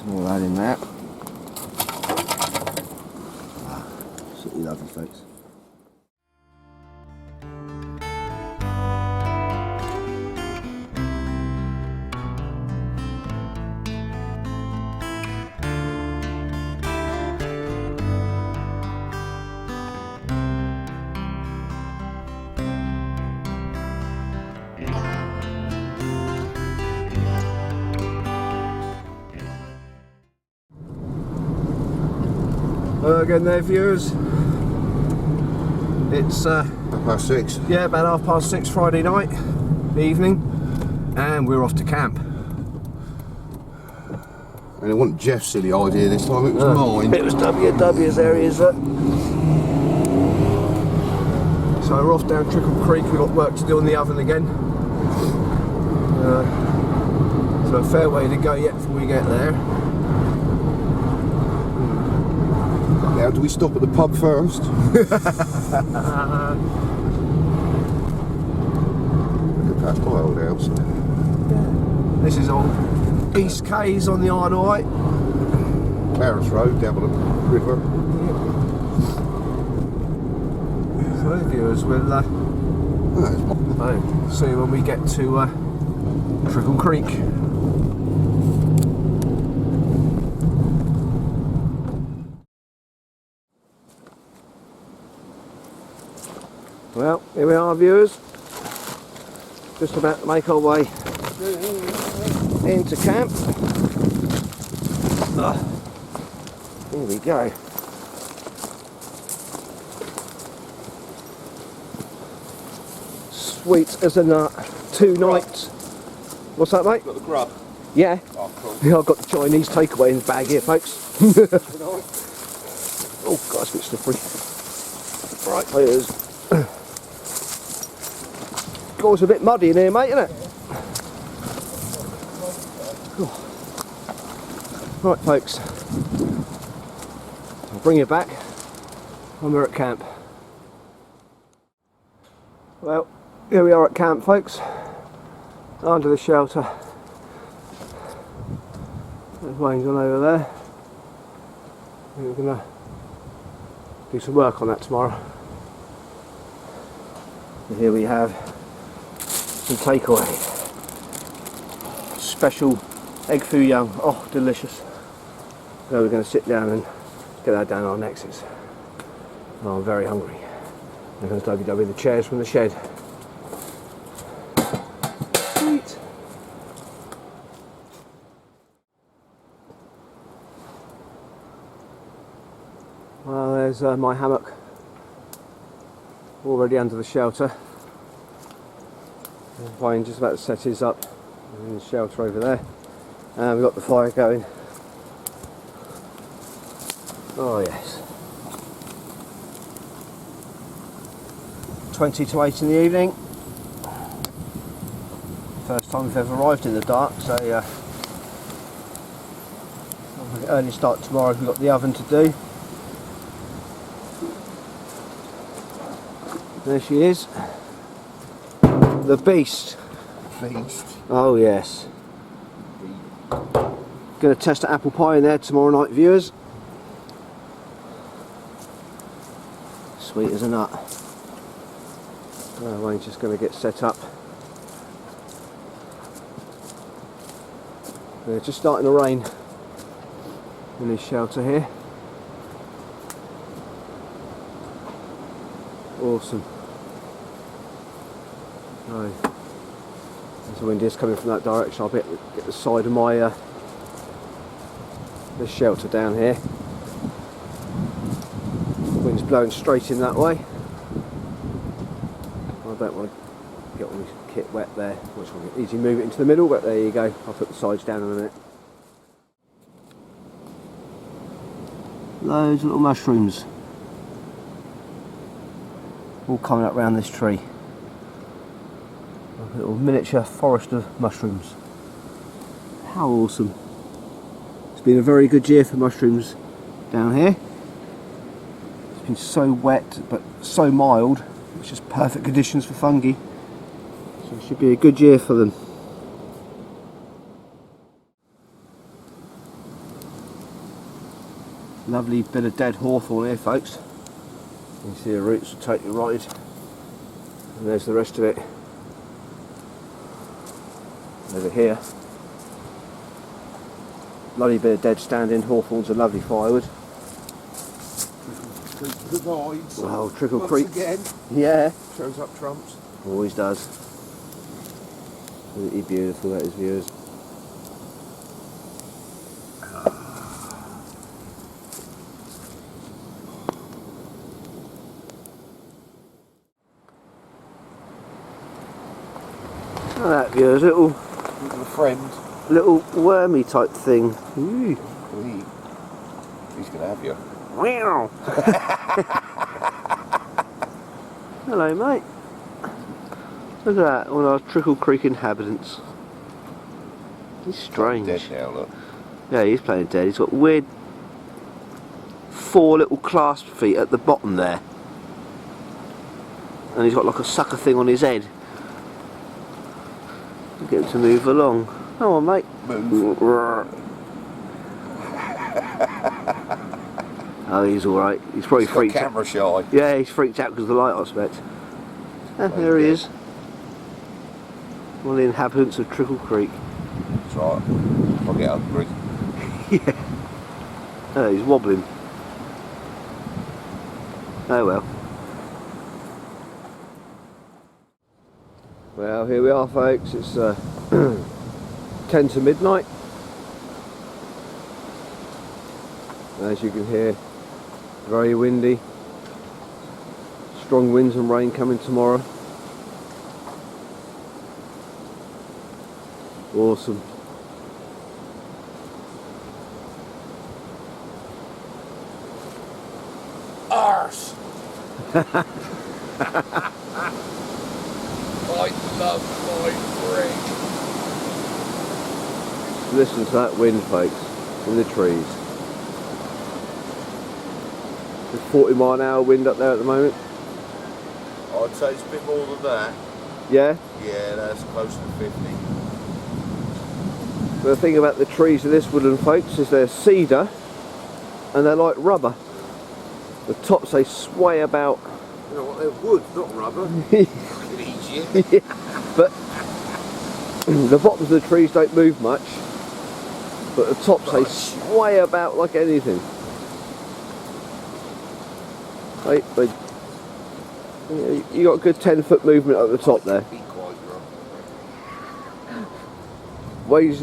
All that in there. Absolutely lovely, folks. Again there, viewers. It's 6:30. yeah, about 6:30 Friday night evening, and we're off to camp. And it wasn't Jeff's silly idea this time, it was mine. It was WW's areas. So we're off down Trickle Creek. We've got work to do on the oven again. So a fair way to go yet before we get there. Now, do we stop at the pub first? Look at that's my old house. This is old East Cays on the Isle of Wight. Paris Road, down by the river. So viewers, we'll see when we get to Trickle Creek. Well, here we are, viewers. Just about to make our way into camp. Here we go. Sweet as a nut. 2 nights. What's that, mate? Got the grub? Yeah. Oh, cool. Yeah, I've got the Chinese takeaway in the bag here, folks. Oh, God, it's a bit slippery. Right, there's. God, it's a bit muddy in here, mate, isn't it? Oh. Right, folks. I'll bring you back when we're at camp. Well, here we are at camp, folks. Under the shelter. There's Wayne's on over there. We're going to do some work on that tomorrow. And here we have some takeaway. Special egg foo young. Oh, delicious. So we're going to sit down and get that down our necks. Oh, I'm very hungry. There goes WW, the chairs from the shed. Sweet. Well, there's my hammock already under the shelter. Wayne just about to set his up in the shelter over there, and we've got the fire going. Oh yes, 20 to 8 in the evening. First time we've ever arrived in the dark, so early start tomorrow. We've got the oven to do. There she is. The beast. Beast. Oh yes. Going to test an apple pie in there tomorrow night, viewers. Sweet as a nut. Wayne's just going to get set up. It's just starting to rain in this shelter here. Awesome. Oh, there's the wind is coming from that direction. I'll get the side of my this shelter down here. Wind's blowing straight in that way. I don't want to get all this kit wet there. Which will easily move it into the middle, but there you go. I'll put the sides down in a minute. Loads of little mushrooms, all coming up round this tree. A little miniature forest of mushrooms. How awesome. It's been a very good year for mushrooms down here. It's been so wet but so mild, it's just perfect conditions for fungi. So it should be a good year for them. Lovely bit of dead hawthorn here, folks. You can see the roots are totally rotted. And there's the rest of it over here. Lovely bit of dead standing hawthorns are lovely firewood. Provides. Well, Trickle Once Creek. again. Yeah. Shows up trumps. Always does. Absolutely beautiful, that is, viewers. Look at that, viewers, little friend. little wormy type thing. Ooh. He's gonna have you. Wow. Hello, mate. Look at that, one of our Trickle Creek inhabitants. He's strange. Dead now, look. Yeah, he's playing dead. He's got weird 4 little clasp feet at the bottom there. And he's got like a sucker thing on his head. Get him to move along. Come on, mate. Move. Oh, he's alright. He's probably freaked out. Camera shy. Yeah, he's freaked out because of the light, I expect. Ah, there he is. One of the inhabitants of Trickle Creek. That's right. I'll get hungry. Yeah. Oh, he's wobbling. Oh well. Well, here we are, folks. It's 10 to midnight. As you can hear, very windy. Strong winds and rain coming tomorrow. Awesome. Arse! I love my break. Listen to that wind, folks, in the trees. There's 40-mile-an-hour wind up there at the moment. I'd say it's a bit more than that. Yeah? Yeah, that's close to 50. The thing about the trees of this woodland, folks, is they're cedar and they're like rubber. The tops, they sway about. You know what, they're wood, not rubber. Idiot. Yeah. But the bottoms of the trees don't move much, but the tops, they sway about like anything. You got a good 10-foot movement at the top there. Be quite wrong. Wayne's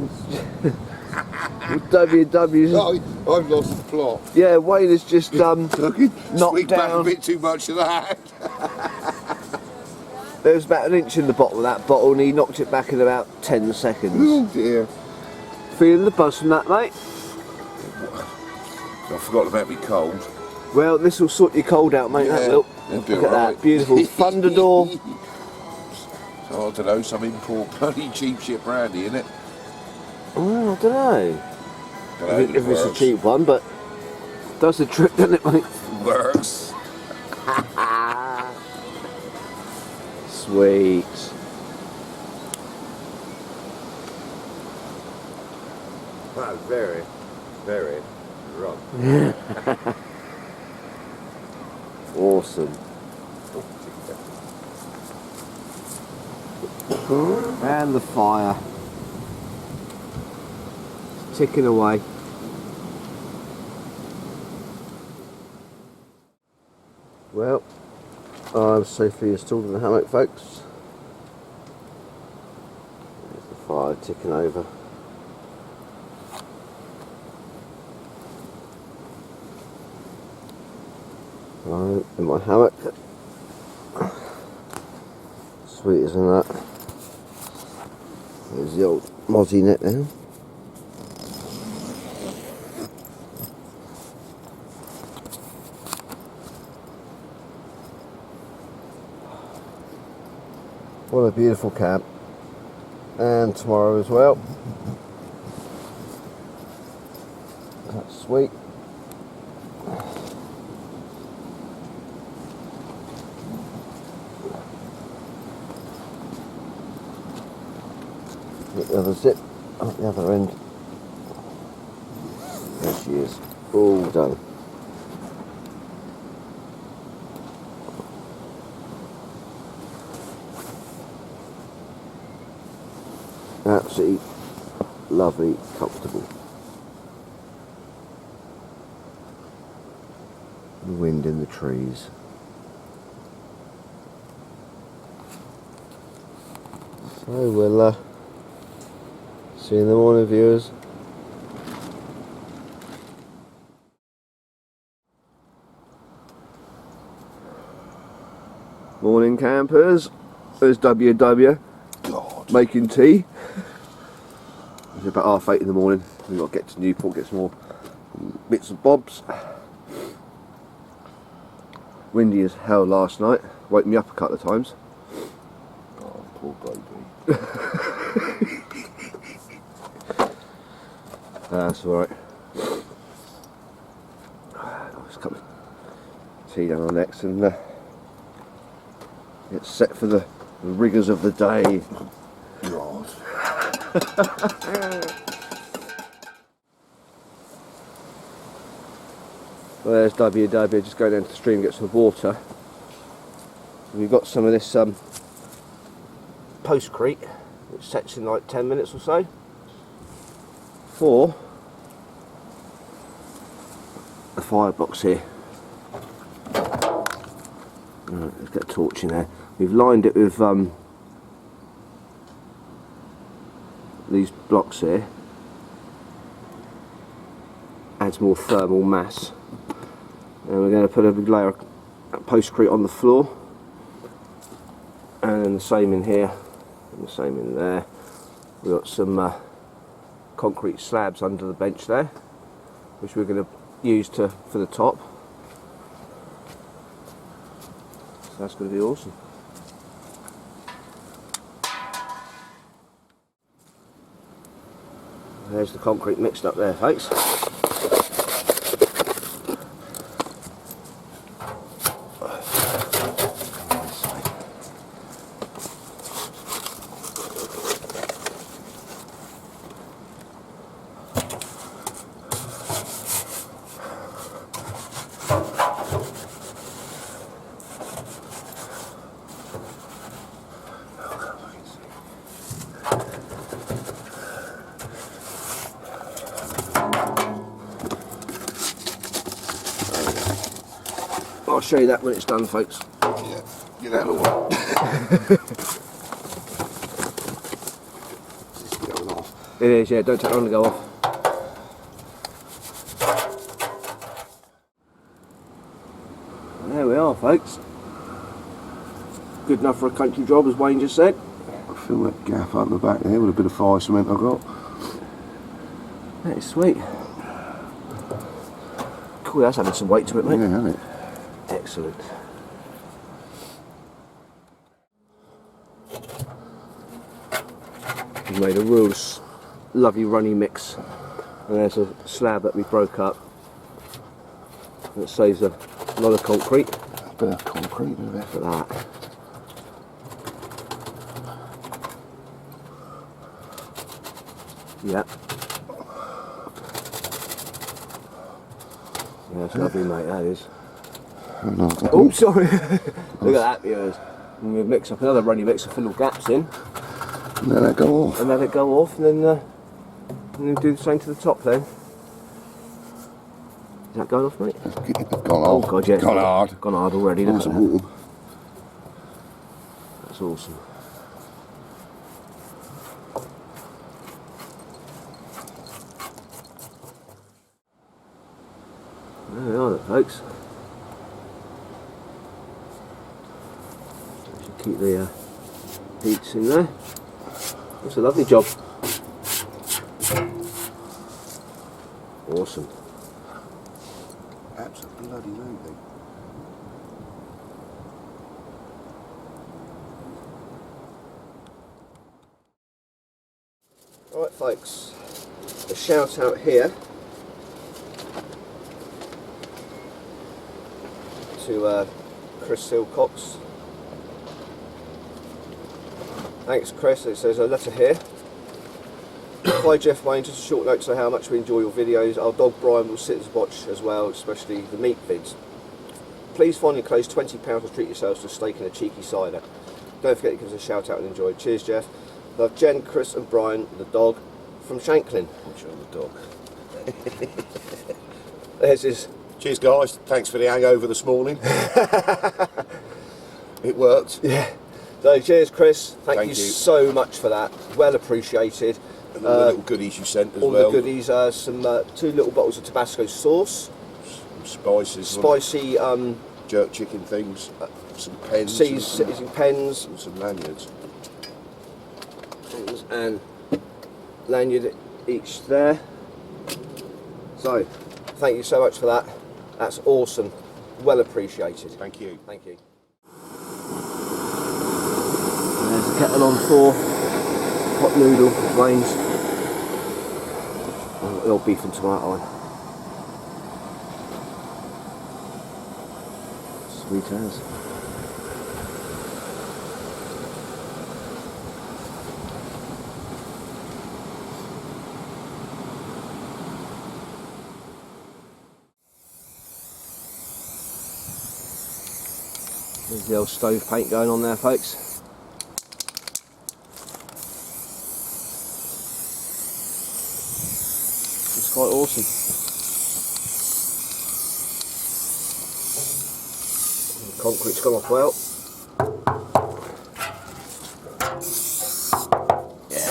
WW's. No, I've lost the plot. Yeah, Wayne has just knocked Squeaked back a down. bit too much of that. There was about an inch in the bottom of that bottle, and he knocked it back in about 10 seconds. Oh dear. Feeling the buzz from that, mate? I forgot about me cold. Well, this will sort your cold out, mate. Yeah, That will. it'll be Look at alright. that beautiful thunder door. So I don't know, some import bloody cheap shit brandy, innit? Oh, I don't know. If it's a Works. cheap one, but does the trick, doesn't it, mate? Works. Sweet. That's very, very wrong. Awesome. And the fire. It's ticking away. Well, I'm safely installed in the hammock, folks. There's the fire ticking over. Right, in my hammock. Sweet, isn't that? There's the old mozzie net now. What a beautiful camp. And tomorrow as well. That's sweet. Get the other zip up the other end. There she is. All done. absolutely lovely, comfortable. The wind in the trees. So we'll see you in the morning, viewers. Morning, campers. There's WW God. making tea. It's about 8:30 in the morning. We've got to get to Newport, get some more bits and bobs. Windy as hell last night. Woke me up a couple of times. Oh, poor baby. That's alright. Just a cup of tea down our necks and get set for the rigours of the day. God. Well, there's WW just going down to the stream to get some water. We've got some of this postcrete, which sets in like 10 minutes or so. For the firebox here. Right, let's get a torch in there. We've lined it with these blocks here. Adds more thermal mass. And we're going to put a big layer of postcrete on the floor. And then the same in here. And the same in there. We've got some concrete slabs under the bench there, which we're going to use for the top. So that's going to be awesome. There's the concrete mixed up there, folks. I'll show you that when it's done, folks. Yeah, get out of the way. This is going off. It is, yeah, don't take long to go off. And there we are, folks. Good enough for a country job, as Wayne just said. I fill that gap up the back there with a bit of fire cement I've got. That is sweet. Cool, that's added some weight to it, mate. Yeah, hasn't it? Excellent. We've made a real lovely runny mix. And there's a slab that we broke up. That saves a lot of concrete. A bit of concrete in there. Look at that. Yep. Yeah, it's lovely, mate, that is. Oh, sorry. Look at that, viewers. And we mix up another runny mix to fill all gaps in. And let that go off. And let it go off, and then do the same to the top then. Is that going off, mate? It's gone Oh, off. God, yeah. Gone hard. Gone hard already. Look Nice at and that. warm. That's awesome. There we are, folks. Should keep the heats in there. That's a lovely job. Awesome. Absolutely. Alright, folks. A shout out here to Chris Silcox. Thanks, Chris. It says a letter here. Hi Jeff Wayne, just a short note to say how much we enjoy your videos. Our dog Brian will sit and watch as well, especially the meat vids. Please find enclosed £20 to treat yourselves to a steak and a cheeky cider. Don't forget to give us a shout out and enjoy. Cheers, Jeff. Love Jen, Chris and Brian, the dog from Shanklin. Watch on the dog. There's his. Cheers guys, thanks for the hangover this morning. It worked. Yeah. So cheers Chris, thank you you so much for that, well appreciated. And all the little goodies you sent as all well. the goodies, some 2 little bottles of Tabasco sauce. Some spices. Spicy jerk chicken things. Some pens. seizing pens. And some lanyards. And lanyard each there. So, thank you so much for that. That's awesome. Well appreciated. Thank you. Thank you. And there's the kettle on for hot noodle range. And the old beef and tomato one. Sweet as. There's the old stove paint going on there, folks. It's quite awesome. The concrete's gone off well. Yeah.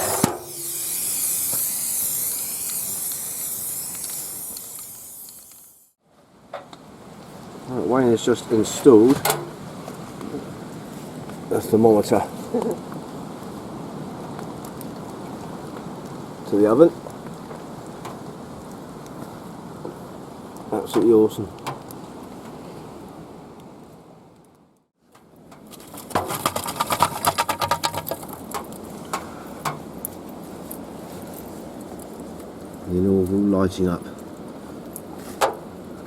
Right, Wayne has just installed the thermometer to the oven. Absolutely awesome. The inaugural lighting up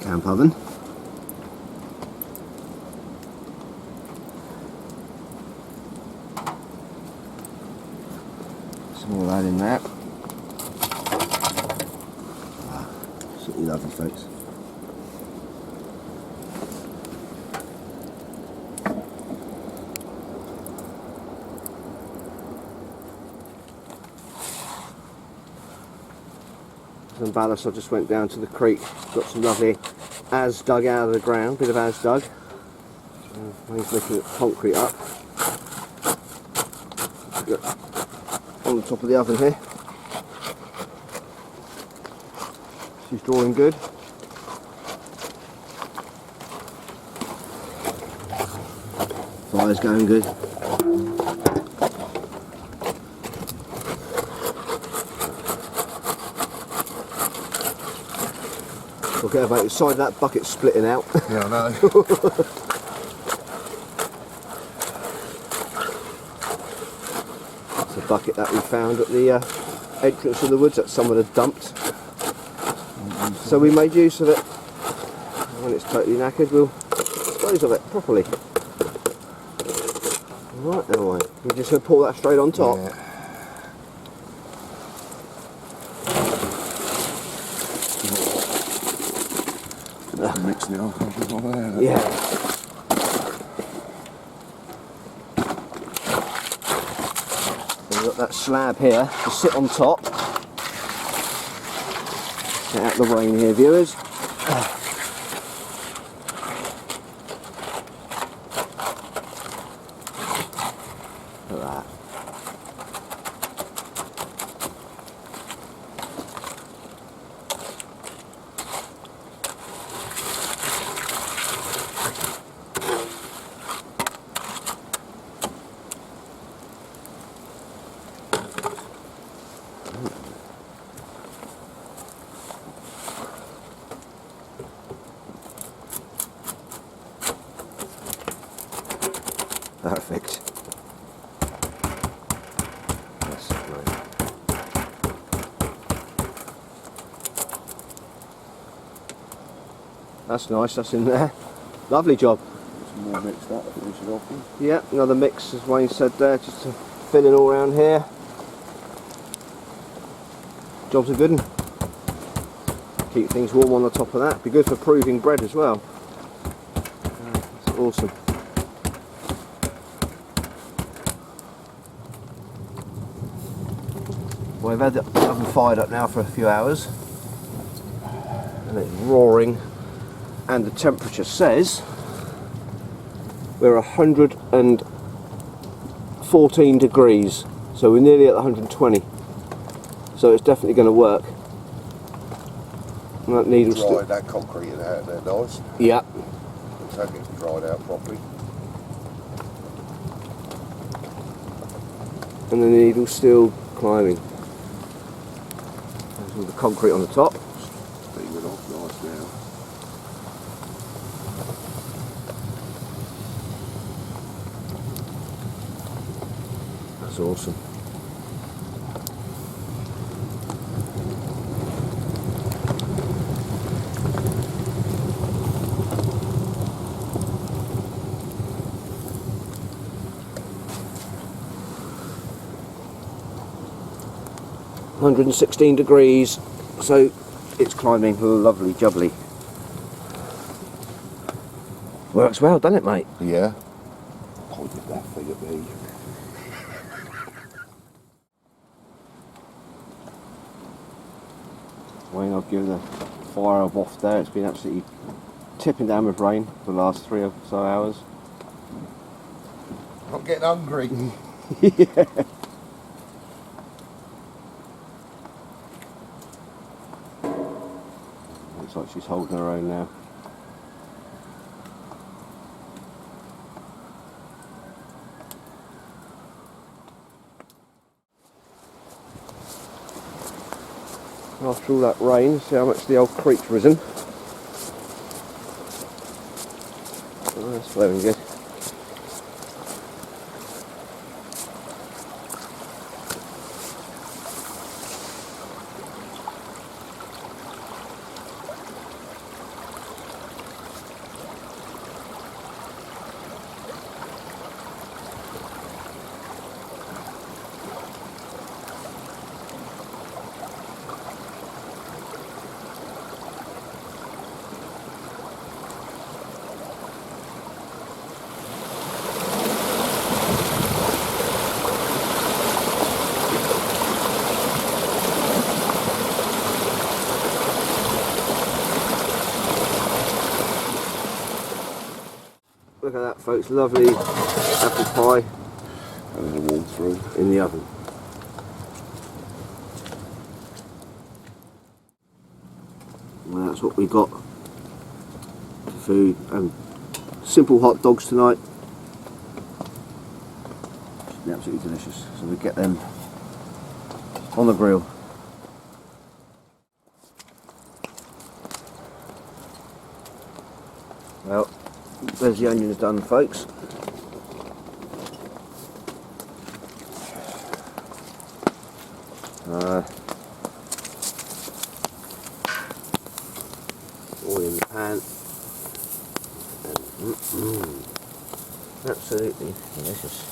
camp oven. Some more of that in there. Absolutely lovely, folks. Some ballast. I just went down to the creek, got some lovely as dug out of the ground, bit of as dug. He's looking at concrete up. On the top of the oven here. She's drawing good. Fire's going good. Forget about the side of that bucket splitting out. Yeah, I know. It's a bucket that we found at the entrance of the woods that someone had dumped. So we made use of it. When it's totally knackered, we'll dispose of it properly. Right then, Wayne. You're just going to pour that straight on top? Yeah. Mixing it up. Yeah. So we've got that slab here to sit on top. Get out the rain here, viewers. Look at that. Perfect. That's great. That's nice, that's in there. Lovely job. Some more mixed up, finish it off with. Yeah, another mix, as Wayne said there, just to fill in all around here. Job's a good one. Keep things warm on the top of that. Be good for proving bread as well. That's awesome. Well, I've had the oven fired up now for a few hours and it's roaring, and the temperature says we're 114 degrees, so we're nearly at 120, so it's definitely going to work. And that needle's Dried that concrete out there nice. Yeah. Let's hope it's dried out properly. And the needle's still climbing. There's all the concrete on the top. Steaming off nice now. That's awesome. (116 degrees), so it's climbing lovely jubbly. Works well, doesn't it, mate? Yeah. Pointed that thing at me. Wayne, I've given the fire a waft there. It's been absolutely tipping down with rain for the last 3 or so hours. I'm getting hungry. Yeah. Looks like she's holding her own now. After all that rain, see how much the old creek's risen. Oh, that's flowing good. Look at that, folks, lovely apple pie And then warm through. in the oven. Well, that's what we got for food, and simple hot dogs tonight. Should be absolutely delicious, so we get them on the grill. Well, there's the onions done, folks. All in the pan. Absolutely delicious.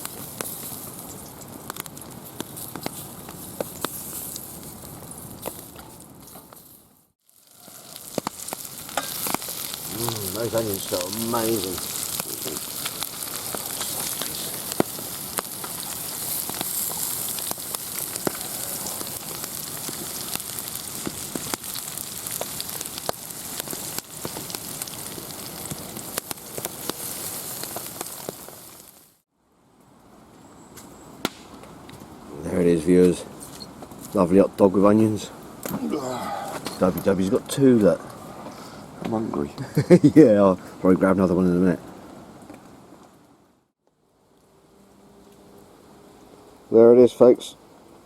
Those onions smell amazing. There it is, viewers. Lovely hot dog with onions. W's got 2, look. I'm hungry. Yeah, I'll probably grab another one in a minute. There it is, folks.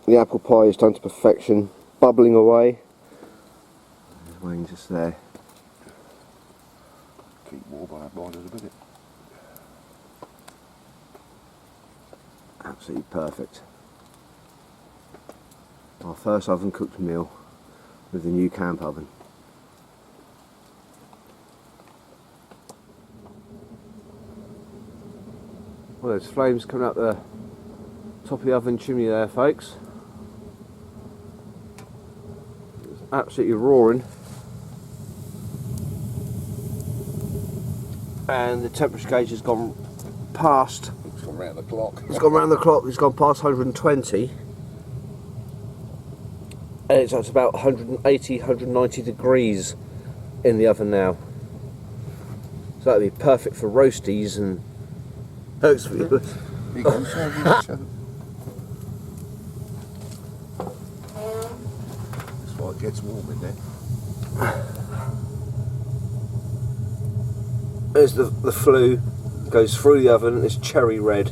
The apple pie is done to perfection, bubbling away. There's Wayne just there. Keep warm, I have mine in a minute. Absolutely perfect. Our first oven cooked meal with the new camp oven. Well, there's flames coming up the top of the oven chimney there, folks. It's absolutely roaring. And the temperature gauge has gone past. It's gone round the clock. It's gone round the clock. It's gone past 120. It's at about 180, 190 degrees in the oven now. So that'd be perfect for roasties and hooks for you. Here you go, show. That's why it gets warm in there. There's the flue, goes through the oven, it's cherry red.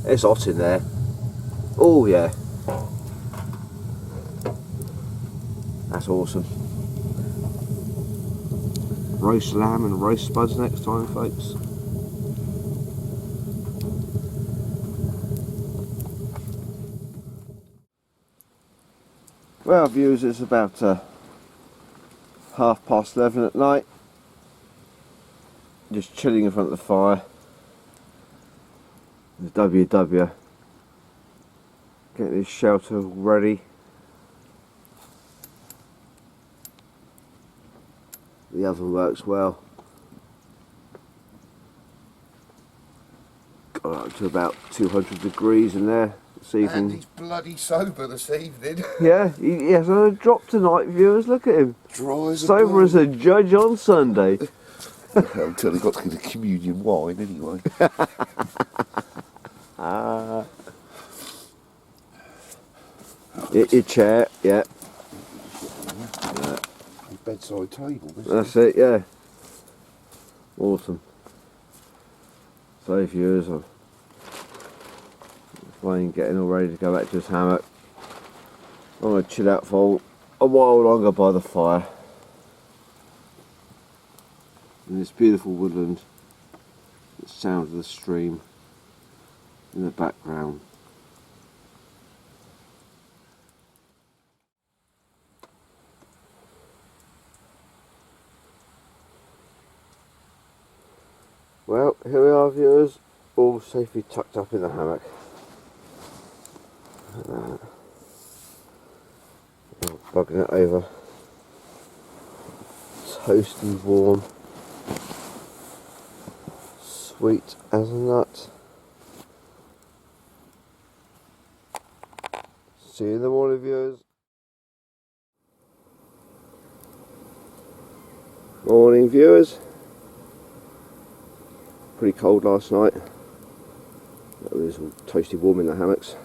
It's hot in there. Oh yeah. That's awesome. Roast lamb and roast spuds next time, folks. Well, viewers, it's about 11:30 at night. Just chilling in front of the fire. The WW. Getting his shelter ready. The oven works well. Got up to about 200 degrees in there this evening. And he's bloody sober this evening. Yeah, he hasn't had a drop tonight, viewers. Look at him. Dry as a Sober bone. as a judge on Sunday. Until he got to the communion wine, anyway. Your chair, yeah. Bedside table, isn't That's it, yeah. Awesome. So viewers, I'm fine getting all ready to go back to his hammock. I'm going to chill out for a while longer by the fire. In this beautiful woodland, the sound of the stream in the background. Well, here we are, viewers, all safely tucked up in the hammock. Bugging it over. Toast and warm. Sweet as a nut. See you in the morning, viewers. Morning, viewers. Pretty cold last night. It was all toasty warm in the hammocks.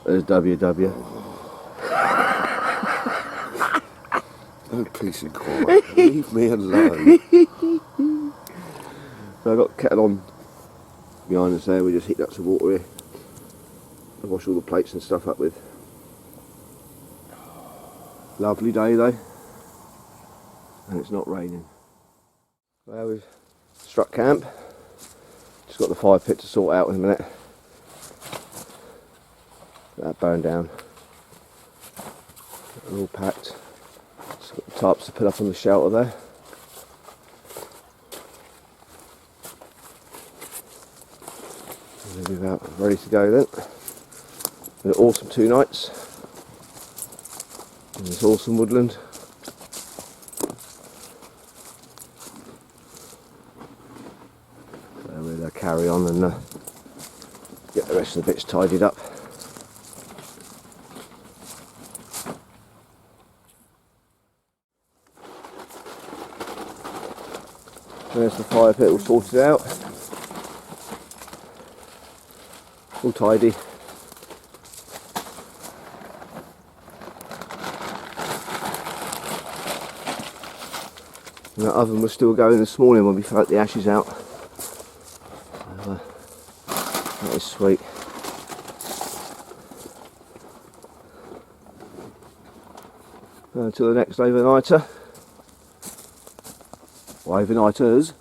There's WW. No peace and quiet. Leave me alone. So I got the kettle on behind us there. We just heat up some water here. I wash all the plates and stuff up with. Lovely day though, and it's not raining. Well, we've struck camp. Just got the fire pit to sort out in a minute. Get that burned down. All packed. Just got the tarps to put up on the shelter there. We'll be about ready to go then. An awesome 2 nights in this awesome woodland. So we'll carry on and get the rest of the bits tidied up. There's the fire pit all sorted out. All tidy. And the oven was still going this morning when we felt the ashes out. So, that is sweet. Until the next overnighter. Or overnighters.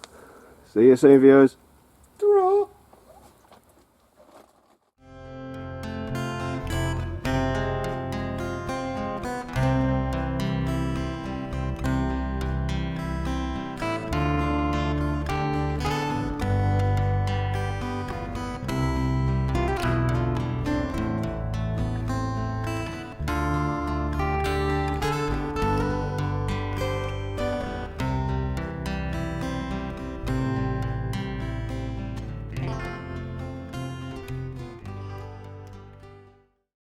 See you soon, viewers.